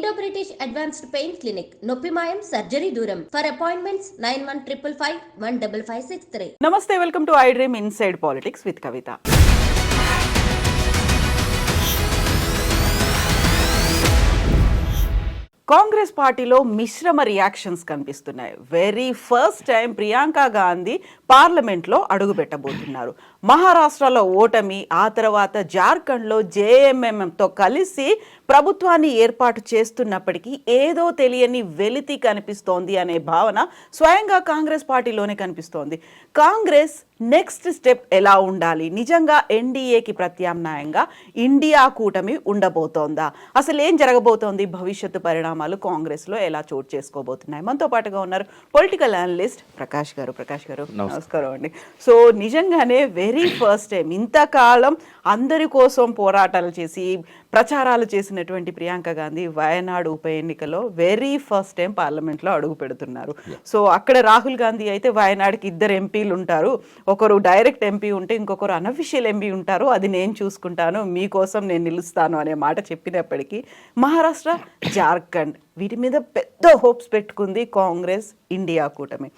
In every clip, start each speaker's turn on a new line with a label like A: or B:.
A: Indo British advanced pain clinic నొప్పి మాయం surgery దూరం ఫర్ అపాయింట్మెంట్స్ 9155515563.
B: నమస్తే, welcome to I dream inside politics with Kavitha. Congress పార్టీలో మిశ్రమ రియాక్షన్స్ కనిపిస్తున్నాయి. Very first time Priyanka Gandhi పార్లమెంట్లో అడుగుపెట్టబోతున్నారు. మహారాష్ట్రలో ఓటమి, ఆ తర్వాత జార్ఖండ్లో జేఎంఎంతో కలిసి ప్రభుత్వాన్ని ఏర్పాటు చేస్తున్నప్పటికీ ఏదో తెలియని వెలితి కనిపిస్తోంది అనే భావన స్వయంగా కాంగ్రెస్ పార్టీలోనే కనిపిస్తోంది. కాంగ్రెస్ నెక్స్ట్ స్టెప్ ఎలా ఉండాలి? నిజంగా ఎన్డీఏకి ప్రత్యామ్నాయంగా ఇండియా కూటమి ఉండబోతోందా? అసలు ఏం జరగబోతోంది? భవిష్యత్తు పరిణామాలు కాంగ్రెస్లో ఎలా చోటు చేసుకోబోతున్నాయి? మనతో పాటుగా ఉన్నారు పొలిటికల్ అనలిస్ట్ ప్రకాష్ గారు. ప్రకాష్ గారు నమస్కారం అండి. సో నిజంగానే వెరీ ఫస్ట్ టైం ఇంతకాలం అందరి కోసం పోరాటాలు చేసి ప్రచారాలు చేసినటువంటి ప్రియాంక గాంధీ వయనాడు ఉప ఎన్నికలో వెరీ ఫస్ట్ టైం పార్లమెంట్లో అడుగు పెడుతున్నారు. సో అక్కడ రాహుల్ గాంధీ అయితే వయనాడుకి 2 ఎంపీలు ఉంటారు, ఒకరు డైరెక్ట్ ఎంపీ ఉంటే ఇంకొకరు అనఫిషియల్ ఎంపీ ఉంటారు, అది నేను చూసుకుంటాను, మీకోసం నేను నిలుస్తాను అనే మాట చెప్పినప్పటికీ మహారాష్ట్ర, జార్ఖండ్ వీటి మీద పెద్ద హోప్స్ పెట్టుకుంది కాంగ్రెస్ ఇండియా కూటమి.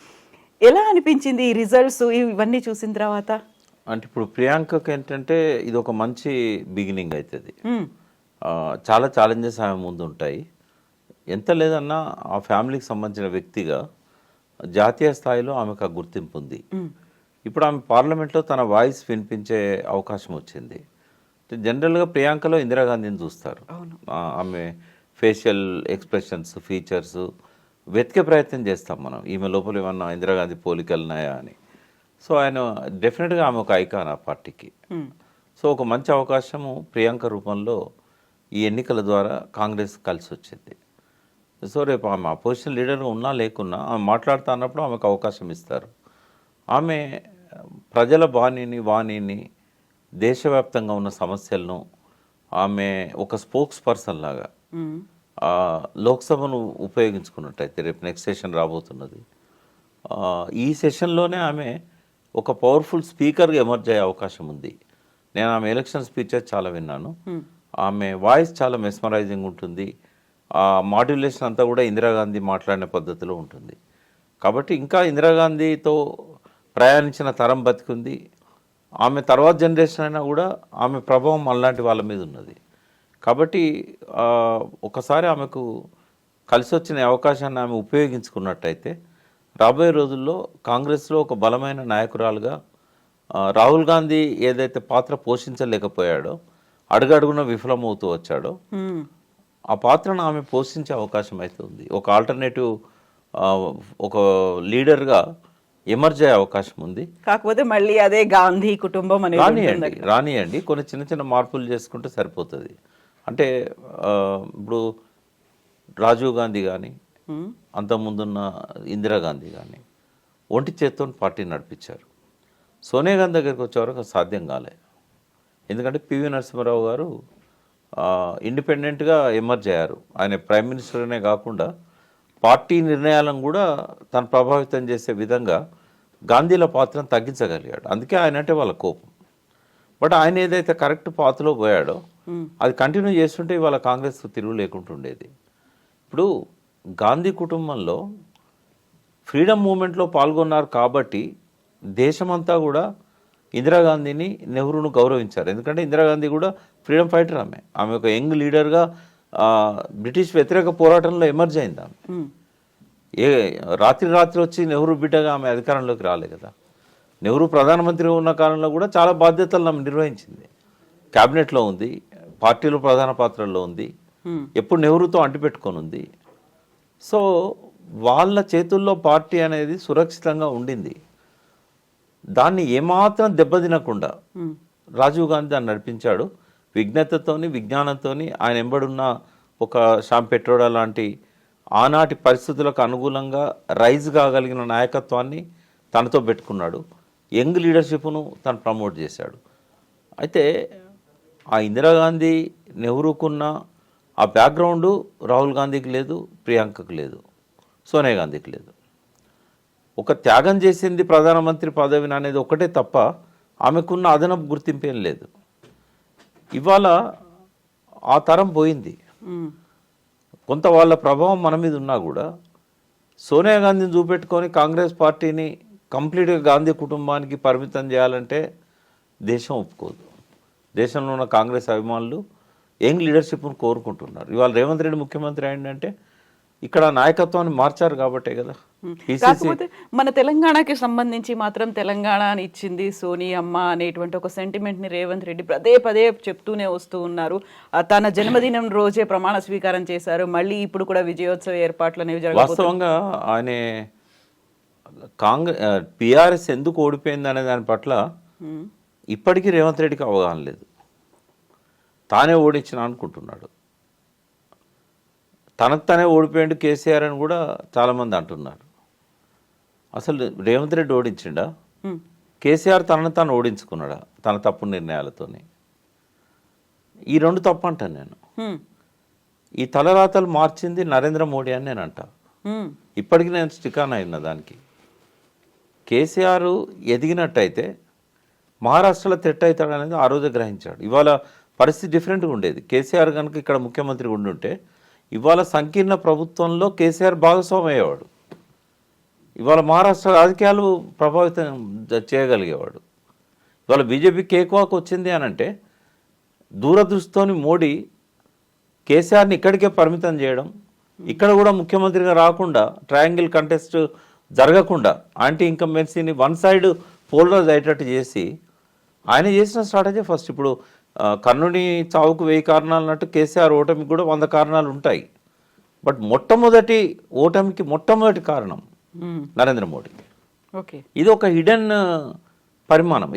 B: ఎలా అనిపించింది ఈ రిజల్ట్స్ ఇవన్నీ చూసిన తర్వాత?
C: అంటే ఇప్పుడు ప్రియాంకకి ఏంటంటే ఇది ఒక మంచి బిగినింగ్ అవుతుంది. చాలా ఛాలెంజెస్ ఆమె ముందు ఉంటాయి. ఎంత లేదన్నా ఆ ఫ్యామిలీకి సంబంధించిన వ్యక్తిగా జాతీయ స్థాయిలో ఆమెకు ఆ గుర్తింపు ఉంది. ఇప్పుడు ఆమె పార్లమెంట్లో తన వాయిస్ వినిపించే అవకాశం వచ్చింది. జనరల్గా ప్రియాంకలో ఇందిరాగాంధీని చూస్తారు. ఆమె ఫేషియల్ ఎక్స్ప్రెషన్స్, ఫీచర్స్ వెతికే ప్రయత్నం చేస్తాం మనం, ఈమె లోపల ఏమన్నా ఇందిరాగాంధీ పోలికలు ఉన్నాయా అని. సో ఆయన డెఫినెట్గా ఆమె ఒక ఐకాన్ ఆ పార్టీకి. సో ఒక మంచి అవకాశము ప్రియాంక రూపంలో ఈ ఎన్నికల ద్వారా కాంగ్రెస్ కలిసి వచ్చింది. సో రేపు ఆమె అపోజిషన్ లీడర్గా ఉన్నా లేకున్నా ఆమె మాట్లాడుతూ అన్నప్పుడు ఆమెకు అవకాశం ఇస్తారు. ఆమె ప్రజల వాణిని దేశవ్యాప్తంగా ఉన్న సమస్యలను ఆమె ఒక స్పోక్స్ పర్సన్ లాగా లోక్సభను ఉపయోగించుకున్నట్టయితే రేపు నెక్స్ట్ సెషన్ రాబోతున్నది. ఈ సెషన్లోనే ఆమె ఒక పవర్ఫుల్ స్పీకర్గా ఎమర్జ్ అయ్యే అవకాశం ఉంది. నేను ఆమె ఎలక్షన్ స్పీచెస్ చాలా విన్నాను. ఆమె వాయిస్ చాలా మెస్మరైజింగ్ ఉంటుంది. ఆ మాడ్యులేషన్ అంతా కూడా ఇందిరాగాంధీ మాట్లాడిన పద్ధతిలో ఉంటుంది. కాబట్టి ఇంకా ఇందిరాగాంధీతో ప్రయాణించిన తరం బతికుంది. ఆమె తర్వాత జనరేషన్ అయినా కూడా ఆమె ప్రభావం అలాంటి వాళ్ళ మీద ఉన్నది. కాబట్టి ఒకసారి ఆమెకు కలిసి వచ్చిన అవకాశాన్ని ఆమె ఉపయోగించుకున్నట్టయితే రాబోయే రోజుల్లో కాంగ్రెస్లో ఒక బలమైన నాయకురాలుగా రాహుల్ గాంధీ ఏదైతే పాత్ర పోషించలేకపోయాడో, అడుగడుగున విఫలమవుతూ వచ్చాడో, ఆ పాత్రను ఆమె పోషించే అవకాశం అయితే ఉంది. ఒక ఆల్టర్నేటివ్ ఒక లీడర్గా ఎమర్జ్ అయ్యే అవకాశం ఉంది.
B: కాకపోతే మళ్ళీ అదే గాంధీ కుటుంబం
C: రానియండి కొన్ని చిన్న చిన్న మార్పులు చేసుకుంటే సరిపోతుంది. అంటే ఇప్పుడు రాజీవ్ గాంధీ కానీ అంతకుముందున్న ఇందిరాగాంధీ కానీ ఒంటి చేత్తో పార్టీని నడిపించారు. సోనియా గాంధీ దగ్గరికి వచ్చేవరకు సాధ్యం కాలే. ఎందుకంటే పివి నరసింహారావు గారు ఇండిపెండెంట్గా ఎమర్జ్ అయ్యారు. ఆయన ప్రైమ్ మినిస్టర్నే కాకుండా పార్టీ నిర్ణయాలను కూడా తను ప్రభావితం చేసే విధంగా గాంధీల పాత్రను తగ్గించగలిగాడు. అందుకే ఆయన అంటే వాళ్ళ కోపం. బట్ ఆయన ఏదైతే కరెక్ట్ పాత్రలో పోయాడో అది కంటిన్యూ చేస్తుంటే ఇవాళ కాంగ్రెస్ తిరుగు లేకుండా ఉండేది. ఇప్పుడు గాంధీ కుటుంబంలో ఫ్రీడమ్ మూమెంట్లో పాల్గొన్నారు కాబట్టి దేశమంతా కూడా ఇందిరాగాంధీని, నెహ్రూను గౌరవించారు. ఎందుకంటే ఇందిరాగాంధీ కూడా ఫ్రీడమ్ ఫైటర్. ఆమె ఒక యంగ్ లీడర్గా బ్రిటిష్ వ్యతిరేక పోరాటంలో ఎమర్జ్ అయింది. ఆమె రాత్రి వచ్చి నెహ్రూ బిడ్డగా ఆమె అధికారంలోకి రాలే కదా. నెహ్రూ ప్రధానమంత్రి ఉన్న కాలంలో కూడా చాలా బాధ్యతలు ఆమె నిర్వహించింది. క్యాబినెట్లో ఉంది, పార్టీలో ప్రధాన పాత్రల్లో ఉంది, ఎప్పుడు నెహ్రూతో అంటిపెట్టుకొని ఉంది. సో వాళ్ళ చేతుల్లో పార్టీ అనేది సురక్షితంగా ఉండింది. దాన్ని ఏమాత్రం దెబ్బతినకుండా రాజీవ్ గాంధీ దాన్ని నడిపించాడు. విజ్ఞతతోని, విజ్ఞానంతోని ఆయన ఎంబడున్న ఒక శ్యామ్ పెట్రోడా లాంటి ఆనాటి పరిస్థితులకు అనుగుణంగా రైజ్ కాగలిగిన నాయకత్వాన్ని తనతో పెట్టుకున్నాడు. యంగ్ లీడర్షిప్ను తను ప్రమోట్ చేశాడు. అయితే ఆ ఇందిరాగాంధీ, నెహ్రూకున్న ఆ బ్యాక్గ్రౌండు రాహుల్ గాంధీకి లేదు, ప్రియాంకకు లేదు, సోనియా గాంధీకి లేదు. ఒక త్యాగం చేసింది ప్రధానమంత్రి పదవిని అనేది ఒకటే తప్ప ఆమెకున్న అదనపు గుర్తింపేం లేదు. ఇవాళ ఆ తరం పోయింది. కొంత వాళ్ళ ప్రభావం మన మీద ఉన్నా కూడా సోనియా గాంధీని చూపెట్టుకొని కాంగ్రెస్ పార్టీని కంప్లీట్గా గాంధీ కుటుంబానికి పరిమితం చేయాలంటే దేశం ఒప్పుకోదు. దేశంలో ఉన్న కాంగ్రెస్ అభిమానులు యంగ్ లీడర్షిప్ను కోరుకుంటున్నారు. ఇవాళ రేవంత్ రెడ్డి ముఖ్యమంత్రి అయిందంటే ఇక్కడ నాయకత్వాన్ని మార్చారు కాబట్టే కదా.
B: కాకపోతే మన తెలంగాణకి సంబంధించి మాత్రం తెలంగాణ అని ఇచ్చింది సోనియమ్మ అనేటువంటి ఒక సెంటిమెంట్ని రేవంత్ రెడ్డి పదే పదే చెప్తూనే వస్తూ ఉన్నారు. తన జన్మదినం రోజే ప్రమాణ స్వీకారం చేశారు. మళ్ళీ ఇప్పుడు కూడా విజయోత్సవ ఏర్పాట్లు అనేవి జరగబోతున్నాయి.
C: వాస్తవంగా ఆయన పిఆర్ఎస్ ఎందుకు ఓడిపోయింది అనే దాని పట్ల ఇప్పటికీ రేవంత్ రెడ్డికి అవగాహన లేదు. తానే ఓడించిన అనుకుంటున్నాడు. తనకు తానే ఓడిపోయాడు కేసీఆర్ అని కూడా చాలామంది అంటున్నారు. అసలు రేవంత్ రెడ్డి ఓడించిండా, కేసీఆర్ తనను తాను ఓడించుకున్నాడా తన తప్పు నిర్ణయాలతోని? ఈ రెండు తప్పు అంటాను నేను. ఈ తలరాతలు మార్చింది నరేంద్ర మోడీ అని నేను అంటా. ఇప్పటికీ నేను స్టికాన్ అయిన దానికి. కేసీఆర్ ఎదిగినట్టయితే మహారాష్ట్రలో థ్రెట్ అవుతాడు అనేది ఆ రోజే గ్రహించాడు. ఇవాళ పరిస్థితి డిఫరెంట్గా ఉండేది. కేసీఆర్ కనుక ఇక్కడ ముఖ్యమంత్రి ఉండుంటే ఇవాళ సంకీర్ణ ప్రభుత్వంలో కేసీఆర్ భాగస్వామి అయ్యేవాడు. ఇవాళ మహారాష్ట్ర రాజకీయాలు ప్రభావితం చేయగలిగేవాడు. ఇవాళ బీజేపీ కేక్వాక్ వచ్చింది అని అంటే దూరదృష్టితోని మోడీ కేసీఆర్ని ఇక్కడికే పరిమితం చేయడం, ఇక్కడ కూడా ముఖ్యమంత్రిగా రాకుండా ట్రయాంగిల్ కంటెస్ట్ జరగకుండా యాంటీ ఇన్కంబెన్సీని వన్ సైడ్ పోలరైజ్ అయ్యేటట్టు చేసి ఆయన చేసిన స్ట్రాటజీ ఫస్ట్. ఇప్పుడు కర్ణుని చావుకు 1000 కారణాలు అన్నట్టు కేసీఆర్ ఓటమికి కూడా 100 కారణాలు ఉంటాయి. బట్ మొట్టమొదటి ఓటమికి మొట్టమొదటి కారణం నరేంద్ర మోడీ.
B: ఓకే,
C: ఇది ఒక హిడెన్ పరిమాణం.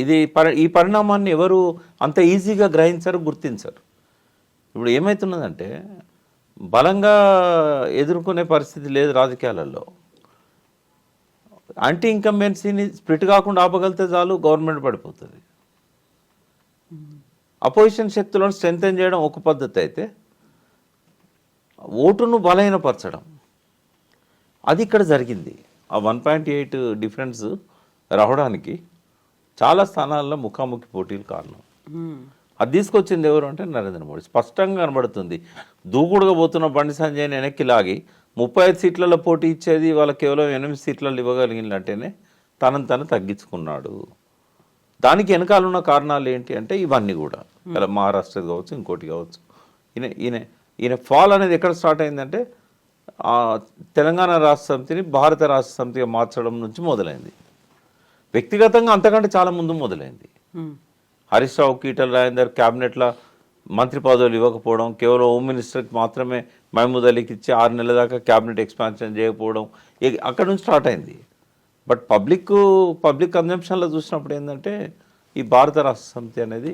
C: ఈ పరిణామాన్ని ఎవరు అంత ఈజీగా గ్రహించరు, గుర్తించరు. ఇప్పుడు ఏమవుతున్నదంటే బలంగా ఎదుర్కొనే పరిస్థితి లేదు రాజకీయాలలో. యాంటీ ఇన్కంబెన్సీని స్ప్లిట్ కాకుండా ఆపగలితే చాలు, గవర్నమెంట్ పడిపోతుంది. అపోజిషన్ శక్తులను స్ట్రెంథెన్ చేయడం ఒక పద్ధతి అయితే, ఓటును బలహీనపరచడం అది ఇక్కడ జరిగింది. ఆ 1.8 డిఫరెన్స్ రావడానికి చాలా స్థానాల్లో ముఖాముఖి పోటీలు కారణం. అది తీసుకొచ్చింది ఎవరు అంటే నరేంద్ర మోడీ. స్పష్టంగా కనబడుతుంది. దూకుడుగా పోతున్న బండి సంజయ్ని వెనక్కి లాగి 35 సీట్లలో పోటీ ఇచ్చేది వాళ్ళ కేవలం 8 సీట్లలో ఇవ్వగలిగినట్టేనే తనను తను తగ్గించుకున్నాడు. దానికి వెనకాల ఉన్న కారణాలు ఏంటి అంటే ఇవన్నీ కూడా ఇలా మహారాష్ట్ర కావచ్చు, ఇంకోటి కావచ్చు. ఈయన ఫాల్ అనేది ఎక్కడ స్టార్ట్ అయిందంటే తెలంగాణ రాష్ట్ర సమితిని భారత రాష్ట్ర సమితిగా మార్చడం నుంచి మొదలైంది. వ్యక్తిగతంగా అంతకంటే చాలా ముందు మొదలైంది. హరీష్ రావు, ఈటల రాజేందర్ క్యాబినెట్లో మంత్రి పదవులు ఇవ్వకపోవడం, కేవలం హోమ్ మినిస్టర్కి మాత్రమే మహమూద్ అలీకి ఇచ్చి 6 నెలల దాకా క్యాబినెట్ ఎక్స్పాన్షన్ చేయకపోవడం అక్కడ నుంచి స్టార్ట్ అయింది. బట్ పబ్లిక్ కన్జంప్షన్లో చూసినప్పుడు ఏంటంటే ఈ భారత రాష్ట్ర సమితి అనేది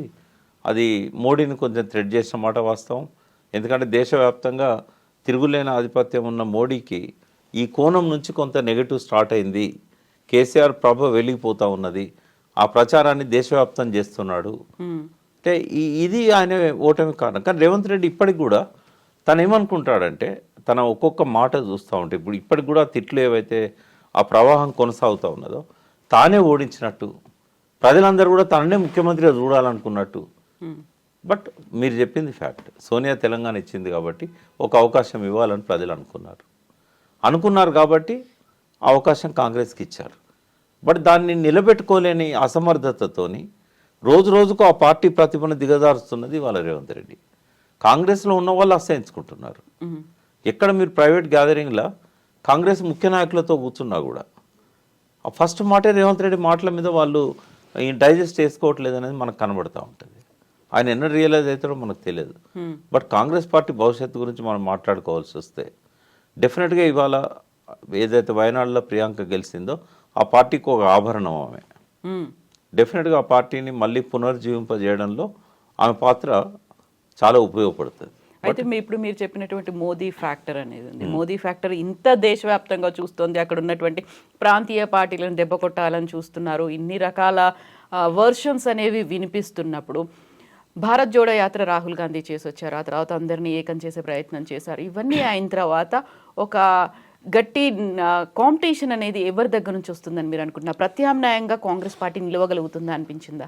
C: అది మోడీని కొంచెం థ్రెడ్ చేసిన మాట వాస్తవం. ఎందుకంటే దేశవ్యాప్తంగా తిరుగులేని ఆధిపత్యం ఉన్న మోడీకి ఈ కోణం నుంచి కొంత నెగటివ్ స్టార్ట్ అయింది. కేసీఆర్ ప్రభ వెలిగిపోతూ ఉన్నది. ఆ ప్రచారాన్ని దేశవ్యాప్తం చేస్తున్నాడు. అంటే ఇది ఆయన ఓటమి కారణం. కానీ రేవంత్ రెడ్డి ఇప్పటికి కూడా తను ఏమనుకుంటాడంటే తన ఒక్కొక్క మాట చూస్తూ ఉంటే ఇప్పటికి కూడా తిట్లు ఏవైతే ఆ ప్రవాహం కొనసాగుతూ ఉన్నదో తానే ఓడించినట్టు, ప్రజలందరూ కూడా తననే ముఖ్యమంత్రిగా చూడాలనుకున్నట్టు. బట్ మీరు చెప్పింది ఫ్యాక్ట్. సోనియా తెలంగాణ ఇచ్చింది కాబట్టి ఒక అవకాశం ఇవ్వాలని ప్రజలు అనుకున్నారు కాబట్టి ఆ అవకాశం కాంగ్రెస్కి ఇచ్చారు. బట్ దాన్ని నిలబెట్టుకోలేని అసమర్థతతోని రోజు రోజుకు ఆ పార్టీ ప్రతిభను దిగజారుస్తున్నది వాళ్ళ రేవంత్ రెడ్డి. కాంగ్రెస్లో ఉన్న వాళ్ళు అసహించుకుంటున్నారు. ఎక్కడ మీరు ప్రైవేట్ గ్యాదరింగ్లో కాంగ్రెస్ ముఖ్య నాయకులతో కూర్చున్నా కూడా ఆ ఫస్ట్ మాటే రేవంత్ రెడ్డి మాటల మీద వాళ్ళు డైజెస్ట్ చేసుకోవట్లేదు అనేది మనకు కనబడుతూ ఉంటుంది. ఆయన ఎన్న రియలైజ్ అవుతాడో మనకు తెలియదు. బట్ కాంగ్రెస్ పార్టీ భవిష్యత్తు గురించి మనం మాట్లాడుకోవాల్సి వస్తే డెఫినెట్గా ఇవాళ ఏదైతే వయనాడులో ప్రియాంక గెలిచిందో ఆ పార్టీకి ఒక ఆభరణం ఆమె. డెఫినెట్గా ఆ పార్టీని మళ్ళీ పునర్జీవింపజేయడంలో ఆమె పాత్ర చాలా ఉపయోగపడుతుంది.
B: అయితే ఇప్పుడు మీరు చెప్పినటువంటి మోదీ ఫ్యాక్టర్ అనేది ఉంది. మోదీ ఫ్యాక్టర్ ఇంత దేశవ్యాప్తంగా చూస్తోంది. అక్కడ ఉన్నటువంటి ప్రాంతీయ పార్టీలను దెబ్బ కొట్టాలని చూస్తున్నారు. ఇన్ని రకాల వర్షన్స్ అనేవి వినిపిస్తున్నప్పుడు భారత్ జోడో యాత్ర రాహుల్ గాంధీ చేసి వచ్చారు. ఆ తర్వాత అందరినీ ఏకం చేసే ప్రయత్నం చేశారు. ఇవన్నీ అయిన తర్వాత ఒక గట్టి కాంపిటీషన్ అనేది ఎవరి దగ్గర నుంచి వస్తుందని మీరు అనుకుంటున్నారు? ప్రత్యామ్నాయంగా కాంగ్రెస్ పార్టీ నిలవగలుగుతుందా అనిపించిందా?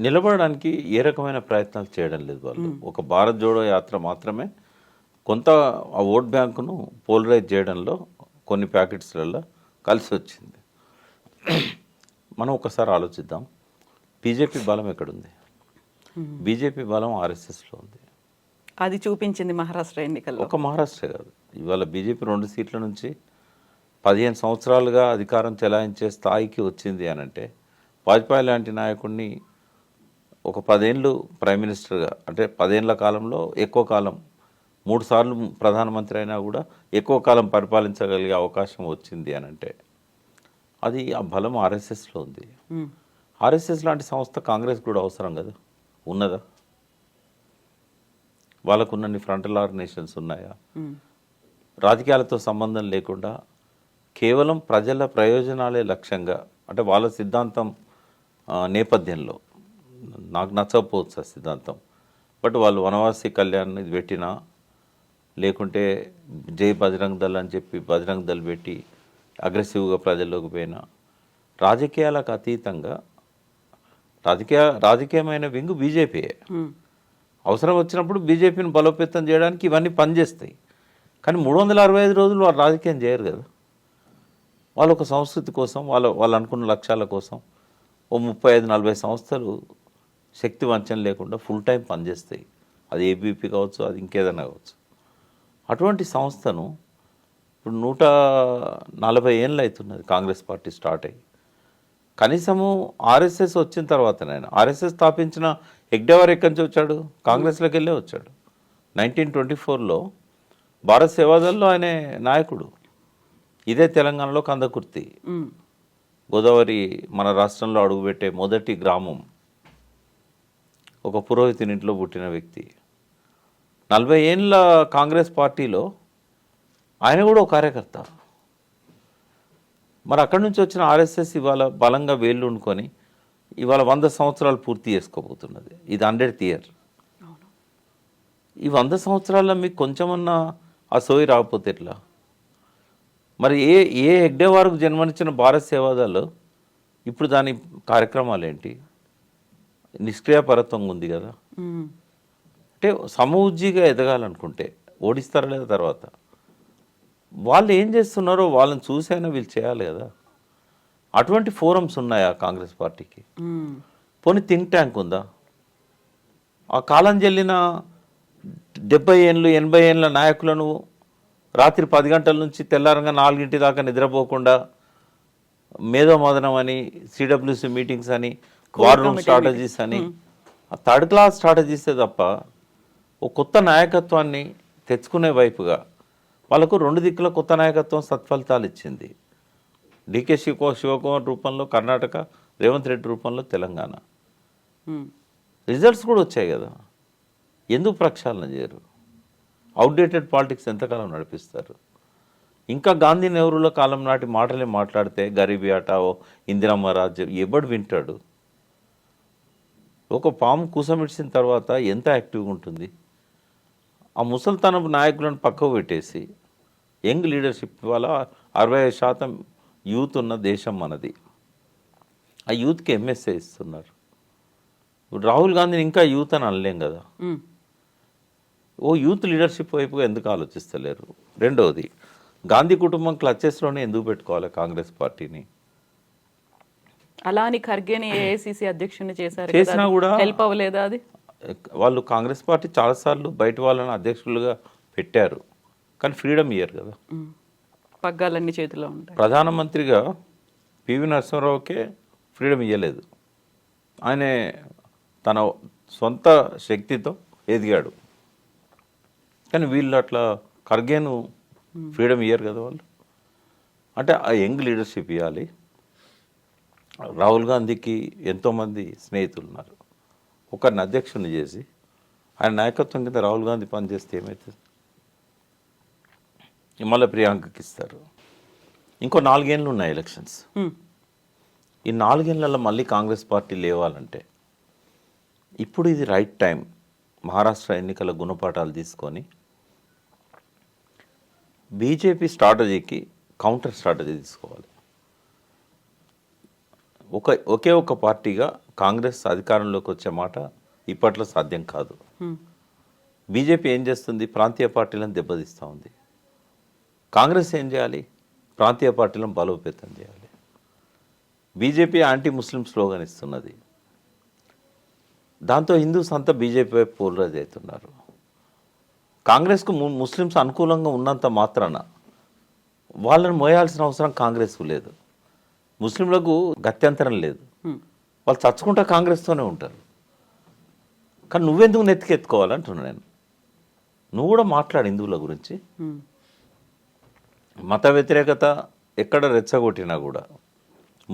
C: నిలబడడానికి ఏ రకమైన ప్రయత్నాలు చేయడం లేదు వాళ్ళు. ఒక భారత్ జోడో యాత్ర మాత్రమే కొంత ఆ ఓట్ బ్యాంకును పోలరైజ్ చేయడంలో కొన్ని ప్యాకెట్స్లలో కలిసి వచ్చింది. మనం ఒకసారి ఆలోచిద్దాం, బీజేపీ బలం ఎక్కడుంది? బీజేపీ బలం ఆర్ఎస్ఎస్లో ఉంది.
B: అది చూపించింది మహారాష్ట్ర ఎన్నికల్లో.
C: ఒక మహారాష్ట్ర కాదు, ఇవాళ బీజేపీ 2 సీట్ల నుంచి 15 సంవత్సరాలుగా అధికారం చెలాయించే స్థాయికి వచ్చింది అని అంటే, వాజ్పేయి లాంటి నాయకుడిని ఒక 10 ఏళ్ళు ప్రైమ్ మినిస్టర్గా, అంటే 10 ఏళ్ల కాలంలో ఎక్కువ కాలం 3 సార్లు ప్రధానమంత్రి అయినా కూడా ఎక్కువ కాలం పరిపాలించగలిగే అవకాశం వచ్చింది అని అంటే, అది ఆ బలం ఆర్ఎస్ఎస్లో ఉంది. ఆర్ఎస్ఎస్ లాంటి సంస్థ కాంగ్రెస్ కూడా అవసరం కదా, ఉన్నదా? వాళ్ళకున్నన్ని ఫ్రంటల్ ఆర్గనైజేషన్స్ ఉన్నాయా? రాజకీయాలతో సంబంధం లేకుండా కేవలం ప్రజల ప్రయోజనాలే లక్ష్యంగా, అంటే వాళ్ళ సిద్ధాంతం నేపథ్యంలో, నాకు నచ్చకపోవచ్చు ఆ సిద్ధాంతం, బట్ వాళ్ళు వనవాసి కళ్యాణ్ ఇది పెట్టినా, లేకుంటే జై బజరంగ్ దళ్ అని చెప్పి బజరంగ్ దళ్ పెట్టి అగ్రెసివ్గా ప్రజల్లోకి పోయినా, రాజకీయాలకు అతీతంగా రాజకీయమైన వింగు బీజేపీయే. అవసరం వచ్చినప్పుడు బీజేపీని బలోపేతం చేయడానికి ఇవన్నీ పనిచేస్తాయి. కానీ 365 రోజులు వాళ్ళు రాజకీయం చేయరు కదా. వాళ్ళు ఒక సంస్కృతి కోసం, వాళ్ళు అనుకున్న లక్ష్యాల కోసం ఓ 35-40 సంస్థలు శక్తి వంచన లేకుండా ఫుల్ టైం పనిచేస్తాయి. అది ఏబీపీ కావచ్చు, అది ఇంకేదైనా కావచ్చు. అటువంటి సంస్థను ఇప్పుడు 140 ఏళ్ళు అవుతున్నది కాంగ్రెస్ పార్టీ స్టార్ట్ అయ్యి. కనీసము ఆర్ఎస్ఎస్ వచ్చిన తర్వాతనైనా, ఆర్ఎస్ఎస్ స్థాపించిన హెగ్డేవార్ ఎక్కడి నుంచి వచ్చాడు? కాంగ్రెస్లోకి వెళ్ళే వచ్చాడు. 1924లో భారత్ సేవాదల్లో ఆయన నాయకుడు. ఇదే తెలంగాణలో కందకుర్తి, గోదావరి మన రాష్ట్రంలో అడుగుపెట్టే మొదటి గ్రామం. ఒక పురోహితుని ఇంట్లో పుట్టిన వ్యక్తి. 40 ఏళ్ళ కాంగ్రెస్ పార్టీలో ఆయన కూడా ఒక కార్యకర్త. మరి అక్కడి నుంచి వచ్చిన ఆర్ఎస్ఎస్ ఇవాళ బలంగా వేళ్ళు ఉండుకొని ఇవాళ 100 సంవత్సరాలు పూర్తి చేసుకోబోతున్నది. ఇది 100th ఇయర్. ఈ 100 సంవత్సరాల్లో మీకు కొంచెమన్నా ఆ సోయి రాకపోతే ఎట్లా? మరి ఏ హెగ్డేవార్కు జన్మనిచ్చిన భారత్ సేవాదళ్ళు ఇప్పుడు దాని కార్యక్రమాలు ఏంటి? నిష్క్రియాపరత్వంగా ఉంది కదా. అంటే సమూజ్జిగా ఎదగాలనుకుంటే ఓడిస్తారా లేదా తర్వాత? వాళ్ళు ఏం చేస్తున్నారో వాళ్ళని చూసైనా వీళ్ళు చేయాలి కదా. అటువంటి ఫోరమ్స్ ఉన్నాయా కాంగ్రెస్ పార్టీకి? పోనీ థింక్ ట్యాంక్ ఉందా? ఆ కాలం చెల్లిన 70 ఏళ్ళు 80 ఏళ్ళ నాయకులను రాత్రి 10 గంటల నుంచి తెల్లారంగా 4 దాకా నిద్రపోకుండా మేధోమదనం అని, సిడబ్ల్యూసి మీటింగ్స్ అని, వార్ రూమ్ స్ట్రాటజీస్ అని, థర్డ్ క్లాస్ స్ట్రాటజీసే తప్ప ఒక కొత్త నాయకత్వాన్ని తెచ్చుకునే వైపుగా వాళ్ళకు 2 దిక్కుల కొత్త నాయకత్వం సత్ఫలితాలు ఇచ్చింది. డికే శివకుమార్ రూపంలో కర్ణాటక, రేవంత్ రెడ్డి రూపంలో తెలంగాణ. రిజల్ట్స్ కూడా వచ్చాయి కదా. ఎందుకు ప్రక్షాళన చేయరు? అవుట్డేటెడ్ పాలిటిక్స్ ఎంతకాలం నడిపిస్తారు? ఇంకా గాంధీ నెహ్రూల కాలం నాటి మాటలే మాట్లాడితే గరీబీ హఠావో, ఇందిరమ్మ రాజ్యం ఎవడు వింటాడు? ఒక పాము కూసమిడిచిన తర్వాత ఎంత యాక్టివ్గా ఉంటుంది? ఆ ముసల్తనపు నాయకులను పక్కకు పెట్టేసి యంగ్ లీడర్షిప్, వల్ల 65% యూత్ ఉన్న దేశం మనది. ఆ యూత్కి ఎంఎస్ఏ ఇస్తున్నారు. ఇప్పుడు రాహుల్ గాంధీని ఇంకా యూత్ అని అనలేం కదా. ఓ యూత్ లీడర్షిప్ వైపుగా ఎందుకు ఆలోచిస్తలేరు? రెండవది, గాంధీ కుటుంబం క్లచెస్లోనే ఎందుకు పెట్టుకోవాలి కాంగ్రెస్ పార్టీని?
B: అలా అని ఖర్గేని ఏఐసిసి అధ్యక్షుని చేశారు,
C: చేసినా కూడా
B: హెల్ప్ అవ్వలేదా? అది
C: వాళ్ళు కాంగ్రెస్ పార్టీ చాలాసార్లు బయట వాళ్ళని అధ్యక్షులుగా పెట్టారు, కానీ ఫ్రీడమ్ ఇయ్యరు కదా.
B: పగ్గాలన్నీ చేతిలో ఉంటాయి.
C: ప్రధానమంత్రిగా పివి నరసింహారావుకే ఫ్రీడమ్ ఇవ్వలేదు. ఆయనే తన సొంత శక్తితో ఎదిగాడు. కానీ వీళ్ళు అట్లా ఖర్గేను ఫ్రీడమ్ ఇయ్యరు కదా వాళ్ళు. అంటే ఆ యంగ్ లీడర్షిప్ ఇవ్వాలి. రాహుల్ గాంధీకి ఎంతోమంది స్నేహితులు ఉన్నారు. ఒకరిని అధ్యక్షుని చేసి ఆయన నాయకత్వం కింద రాహుల్ గాంధీ పనిచేస్తే ఏమవుతుంది? మళ్ళీ ప్రియాంకకి ఇస్తారు. ఇంకో 4 ఏళ్ళు ఉన్నాయి ఎలక్షన్స్. ఈ 4 ఏళ్లలో మళ్ళీ కాంగ్రెస్ పార్టీ లేవాలంటే ఇప్పుడు ఇది రైట్ టైం. మహారాష్ట్ర ఎన్నికల గుణపాఠాలు తీసుకొని బీజేపీ స్ట్రాటజీకి కౌంటర్ స్ట్రాటజీ తీసుకోవాలి. ఒకే ఒక పార్టీగా కాంగ్రెస్ అధికారంలోకి వచ్చే మాట ఇప్పట్లో సాధ్యం కాదు. బీజేపీ ఏం చేస్తుంది? ప్రాంతీయ పార్టీలను దెబ్బతీస్తూ ఉంది. కాంగ్రెస్ ఏం చేయాలి? ప్రాంతీయ పార్టీలను బలోపేతం చేయాలి. బీజేపీ యాంటీ ముస్లిం స్లోగన్ ఇస్తున్నది. దాంతో హిందూస్ అంతా బీజేపీ వైపు పోలరైజ్ అవుతున్నారు. కాంగ్రెస్కు ముస్లిమ్స్ అనుకూలంగా ఉన్నంత మాత్రాన వాళ్ళని మోయాల్సిన అవసరం కాంగ్రెస్కు లేదు. ముస్లింలకు గత్యంతరం లేదు. వాళ్ళు చచ్చుకుంటా కాంగ్రెస్తోనే ఉంటారు. కానీ నువ్వెందుకు నెత్తికెత్తుకోవాలంటున్నా నేను. నువ్వు కూడా మాట్లాడు హిందువుల గురించి. మత వ్యతిరేకత ఎక్కడ రెచ్చగొట్టినా కూడా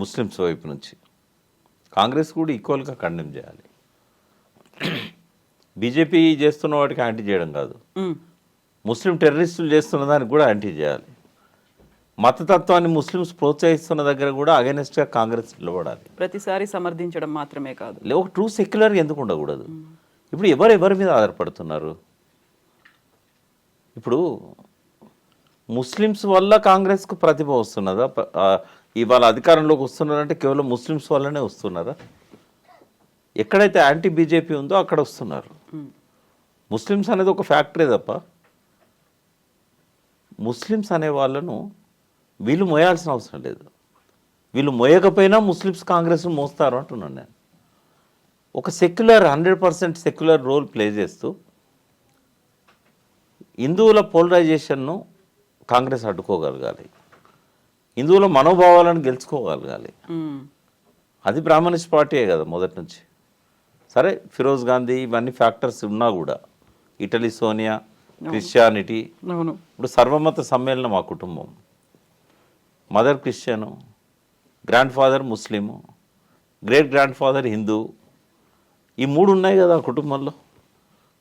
C: ముస్లిమ్స్ వైపు నుంచి కాంగ్రెస్ కూడా ఈక్వల్గా కండెమ్ చేయాలి. బీజేపీ చేస్తున్న వాటికి యాంటీ చేయడం కాదు, ముస్లిం టెర్రరిస్టులు చేస్తున్న దానికి కూడా యాంటీ చేయాలి. మతతత్వాన్ని ముస్లిమ్స్ ప్రోత్సహిస్తున్న దగ్గర కూడా అగైనెస్ట్గా కాంగ్రెస్ నిలబడాలి.
B: ప్రతిసారి సమర్థించడం మాత్రమే కాదు,
C: ఒక ట్రూ సెక్యులర్ ఎందుకు ఉండకూడదు? ఇప్పుడు ఎవరి మీద ఆధారపడుతున్నారు? ఇప్పుడు ముస్లిమ్స్ వల్ల కాంగ్రెస్కు ప్రతిభ వస్తున్నదా? ఇవాళ అధికారంలోకి వస్తున్నారంటే కేవలం ముస్లిమ్స్ వల్లనే వస్తున్నారా? ఎక్కడైతే యాంటీ బీజేపీ ఉందో అక్కడ వస్తున్నారు. ముస్లిమ్స్ అనేది ఒక ఫ్యాక్టరీ తప్ప ముస్లిమ్స్ అనే వాళ్ళను వీళ్ళు మోయాల్సిన అవసరం లేదు. వీళ్ళు మోయకపోయినా ముస్లిమ్స్ కాంగ్రెస్ను మోస్తారు అంటున్నాను నేను. ఒక సెక్యులర్ 100% సెక్యులర్ రోల్ ప్లే చేస్తూ హిందువుల పోలరైజేషన్ను కాంగ్రెస్ అడ్డుకోగలగాలి, హిందువుల మనోభావాలను గెలుచుకోగలగాలి. అది బ్రాహ్మణిస్ట్ పార్టీయే కదా మొదటి నుంచి. సరే ఫిరోజ్ గాంధీ ఇవన్నీ ఫ్యాక్టర్స్ ఉన్నా కూడా, ఇటలీ సోనియా, క్రిస్టియానిటీ, ఇప్పుడు సర్వమత సమ్మేళనం మా కుటుంబం, mother Christian, grand father Muslim, great grand father Hindu, ఈ మూడు ఉన్నాయి కదా ఆ కుటుంబంలో.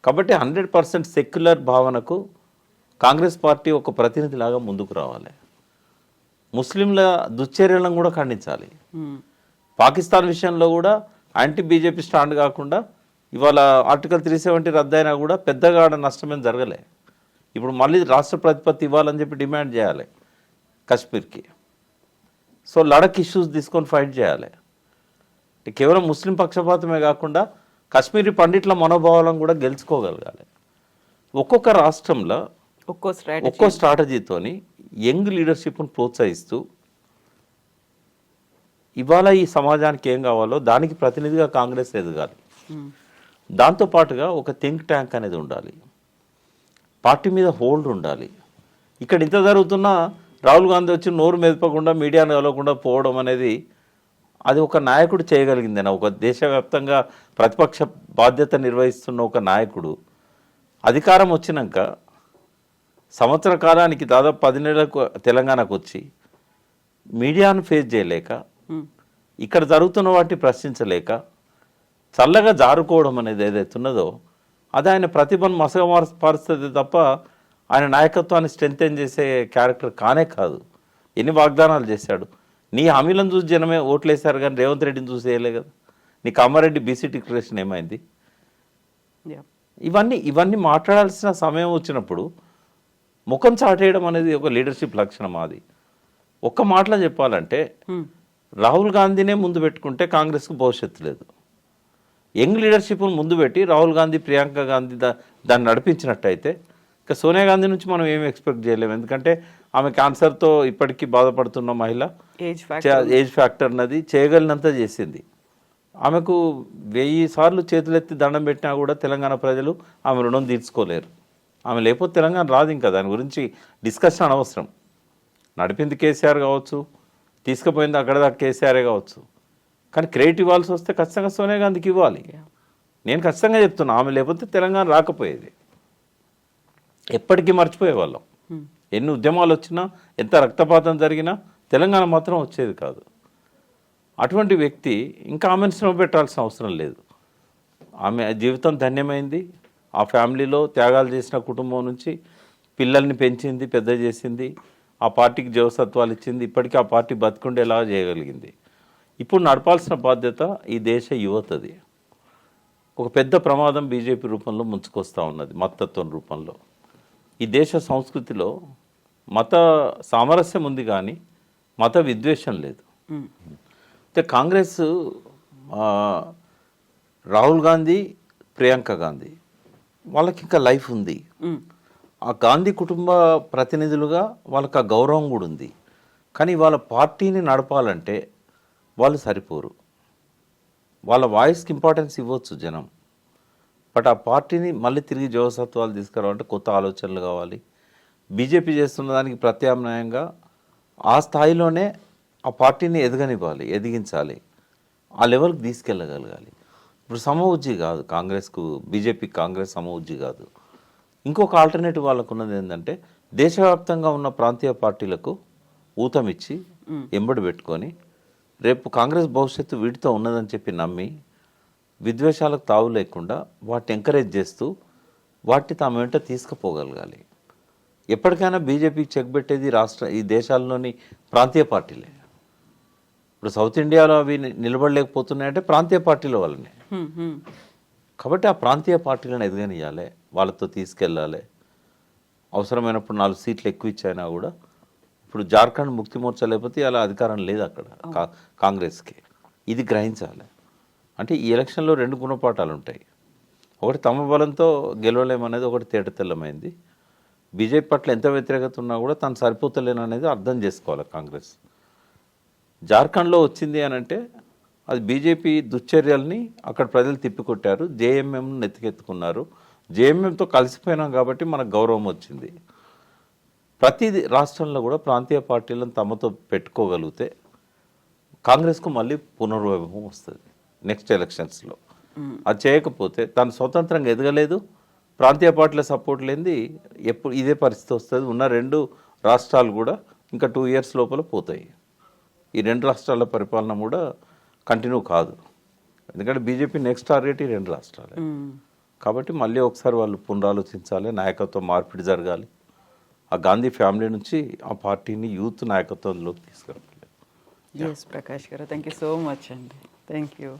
C: కాబట్టి 100% సెక్యులర్ భావనకు కాంగ్రెస్ పార్టీ ఒక ప్రతినిధిలాగా ముందుకు రావాలి. ముస్లింల దుశ్చర్యలను కూడా ఖండించాలి. పాకిస్తాన్ విషయంలో కూడా యాంటీ బీజేపీ స్టాండ్ కాకుండా ఇవాళ ఆర్టికల్ 370 రద్దయినా కూడా పెద్దగా నష్టమేం జరగలే. ఇప్పుడు మళ్ళీ రాష్ట్ర ప్రతిపత్తి ఇవ్వాలని చెప్పి డిమాండ్ చేయాలి కశ్మీర్కి. సో లడక్ ఇష్యూస్ తీసుకొని ఫైట్ చేయాలి. కేవలం ముస్లిం పక్షపాతమే కాకుండా కాశ్మీరీ పండిట్ల మనోభావాలను కూడా గెలుచుకోగలగాలి. ఒక్కొక్క రాష్ట్రంలో ఒక్కో స్ట్రాటజీతోని యంగ్ లీడర్షిప్ను ప్రోత్సహిస్తూ ఇవాళ ఈ సమాజానికి ఏం కావాలో దానికి ప్రతినిధిగా కాంగ్రెస్ ఎదగాలి. దాంతోపాటుగా ఒక థింక్ ట్యాంక్ అనేది ఉండాలి, పార్టీ మీద హోల్డ్ ఉండాలి. ఇక్కడ ఇంత జరుగుతున్నా రాహుల్ గాంధీ వచ్చి నోరు మెదపకుండా మీడియాను కలవకుండా పోవడం అనేది అది ఒక నాయకుడు చేయగలిగిందేనా? ఒక దేశవ్యాప్తంగా ప్రతిపక్ష బాధ్యత నిర్వహిస్తున్న ఒక నాయకుడు అధికారం వచ్చినాక సంవత్సర కాలానికి దాదాపు 10 నెలలకు తెలంగాణకు వచ్చి మీడియాను ఫేస్ చేయలేక, ఇక్కడ జరుగుతున్న వాటిని ప్రశ్నించలేక చల్లగా జారుకోవడం అనేది ఏదైతే ఉన్నదో అది ఆయన ప్రతిభను మసగమారుస్తుంది తప్ప ఆయన నాయకత్వాన్ని స్ట్రెంథెన్ చేసే క్యారెక్టర్ కానే కాదు. ఎన్ని వాగ్దానాలు చేశాడు. నీ హామీలను చూసి జనమే ఓట్లేశారు కానీ రేవంత్ రెడ్డిని చూసి వేయలే కదా. నీ కామారెడ్డి బీసీ డిక్లరేషన్ ఏమైంది? ఇవన్నీ మాట్లాడాల్సిన సమయం వచ్చినప్పుడు ముఖం చాటేయడం అనేది ఒక లీడర్షిప్ లక్షణం. అది ఒక్క మాటలో చెప్పాలంటే రాహుల్ గాంధీనే ముందు పెట్టుకుంటే కాంగ్రెస్కు భవిష్యత్తు లేదు. యంగ్ లీడర్షిప్ను ముందు పెట్టి రాహుల్ గాంధీ, ప్రియాంక గాంధీ దాన్ని నడిపించినట్టయితే ఇక సోనియా గాంధీ నుంచి మనం ఏమి ఎక్స్పెక్ట్ చేయలేము. ఎందుకంటే ఆమె క్యాన్సర్తో ఇప్పటికీ బాధపడుతున్న మహిళ, ఏజ్ ఫ్యాక్టర్ అన్నది చేయగలిగినంత చేసింది. ఆమెకు 1000 సార్లు చేతులెత్తి దండం పెట్టినా కూడా తెలంగాణ ప్రజలు ఆమె రుణం తీర్చుకోలేరు. ఆమె లేకపోతే తెలంగాణ రాదు. ఇంకా దాని గురించి డిస్కషన్ అనవసరం. నడిపింది కేసీఆర్ కావచ్చు, తీసుకుపోయింది అక్కడ దాకా కేసీఆరే కావచ్చు. కానీ క్రెడిట్ ఇవ్వాల్సి వస్తే ఖచ్చితంగా సోనియా గాంధీకి ఇవ్వాలి. నేను ఖచ్చితంగా చెప్తున్నా, ఆమె లేకపోతే తెలంగాణ రాకపోయేది. ఎప్పటికీ మర్చిపోయేవాళ్ళం. ఎన్ని ఉద్యమాలు వచ్చినా, ఎంత రక్తపాతం జరిగినా తెలంగాణ మాత్రం వచ్చేది కాదు. అటువంటి వ్యక్తి ఇంకా ఆమెను శ్రమ పెట్టాల్సిన అవసరం లేదు. ఆమె జీవితం ధన్యమైంది. ఆ ఫ్యామిలీలో త్యాగాలు చేసిన కుటుంబం నుంచి పిల్లల్ని పెంచింది, పెద్ద చేసింది, ఆ పార్టీకి జవసత్వాలు ఇచ్చింది. ఇప్పటికీ ఆ పార్టీ బతికుండేలా చేయగలిగింది. ఇప్పుడు నడపాల్సిన బాధ్యత ఈ దేశ యువతది. ఒక పెద్ద ప్రమాదం బీజేపీ రూపంలో ముంచుకొస్తూ ఉన్నది, మతత్వం రూపంలో. ఈ దేశ సంస్కృతిలో మత సామరస్యం ఉంది కానీ మత విద్వేషం లేదు. అయితే కాంగ్రెస్ రాహుల్ గాంధీ, ప్రియాంక గాంధీ వాళ్ళకి ఇంకా లైఫ్ ఉంది. ఆ గాంధీ కుటుంబ ప్రతినిధులుగా వాళ్ళకి ఆ గౌరవం కూడా ఉంది. కానీ వాళ్ళ పార్టీని నడపాలంటే వాళ్ళు సరిపోరు. వాళ్ళ వాయిస్కి ఇంపార్టెన్స్ ఇవ్వచ్చు జనం, బట్ ఆ పార్టీని మళ్ళీ తిరిగి జవసత్వాలు తీసుకురావాలంటే కొత్త ఆలోచనలు కావాలి. బీజేపీ చేస్తున్న దానికి ప్రత్యామ్నాయంగా ఆ స్థాయిలోనే ఆ పార్టీని ఎదగనివ్వాలి, ఎదిగించాలి, ఆ లెవెల్కి తీసుకెళ్ళగలగాలి. ఇప్పుడు సమవుజ్జి కాదు కాంగ్రెస్కు, బీజేపీకి కాంగ్రెస్ సమవుజ్జి కాదు. ఇంకొక ఆల్టర్నేటివ్ వాళ్ళకు ఉన్నది ఏంటంటే దేశవ్యాప్తంగా ఉన్న ప్రాంతీయ పార్టీలకు ఊతమిచ్చి ఎంబడి పెట్టుకొని రేపు కాంగ్రెస్ భవిష్యత్తు వీటితో ఉన్నదని చెప్పి నమ్మి విద్వేషాలకు తావు లేకుండా వాటిని ఎంకరేజ్ చేస్తూ వాటిని తాము వెంట తీసుకుపోగలగాలి. ఎప్పటికైనా బీజేపీకి చెక్ పెట్టేది ఈ దేశాల్లోని ప్రాంతీయ పార్టీలే. ఇప్పుడు సౌత్ ఇండియాలో అవి నిలబడలేకపోతున్నాయంటే ప్రాంతీయ పార్టీల వల్లనే. కాబట్టి ఆ ప్రాంతీయ పార్టీలను ఎదగనియాలి, వాళ్ళతో తీసుకెళ్ళాలి. అవసరమైనప్పుడు 4 సీట్లు ఎక్కువ ఇచ్చైనా కూడా, ఇప్పుడు జార్ఖండ్ ముక్తి మోర్చా లేకపోతే అలా అధికారం లేదు అక్కడ కాంగ్రెస్కి. ఇది గ్రహించాలి. అంటే ఈ ఎలక్షన్లో 2 గుణపాఠాలు ఉంటాయి. ఒకటి తమ బలంతో గెలవలేమనేది ఒకటి తేటతెల్లమైంది. బీజేపీ పట్ల ఎంత వ్యతిరేకత ఉన్నా కూడా తను సరిపోతలేననేది అర్థం చేసుకోవాలి కాంగ్రెస్. జార్ఖండ్లో వచ్చింది అని అంటే అది బీజేపీ దుశ్చర్యల్ని అక్కడ ప్రజలు తిప్పికొట్టారు, జేఎంఎంను నెత్తికెత్తుకున్నారు. జేఎంఎంతో కలిసిపోయినాం కాబట్టి మనకు గౌరవం వచ్చింది. ప్రతి రాష్ట్రంలో కూడా ప్రాంతీయ పార్టీలను తమతో పెట్టుకోగలిగితే కాంగ్రెస్కు మళ్ళీ పునర్వైభవం వస్తుంది నెక్స్ట్ ఎలక్షన్స్లో. అది చేయకపోతే తను స్వతంత్రంగా ఎదగలేదు, ప్రాంతీయ పార్టీల సపోర్ట్ లేనిది ఎప్పుడు ఇదే పరిస్థితి వస్తుంది. ఉన్న 2 రాష్ట్రాలు కూడా ఇంకా 2 ఇయర్స్ లోపల పోతాయి. ఈ 2 రాష్ట్రాల పరిపాలన కూడా కంటిన్యూ కాదు. ఎందుకంటే బీజేపీ నెక్స్ట్ టార్గెట్ ఈ 2 రాష్ట్రాలే. కాబట్టి మళ్ళీ ఒకసారి వాళ్ళు పునరాలోచించాలి, నాయకత్వ మార్పిడి జరగాలి. ఆ గాంధీ ఫ్యామిలీ నుంచి ఆ పార్టీని యూత్ నాయకత్వంలోకి తీసుకురావాలి.
B: ఎస్ ప్రకాష్ గారు, థ్యాంక్ యూ సో మచ్ అండి. Thank you.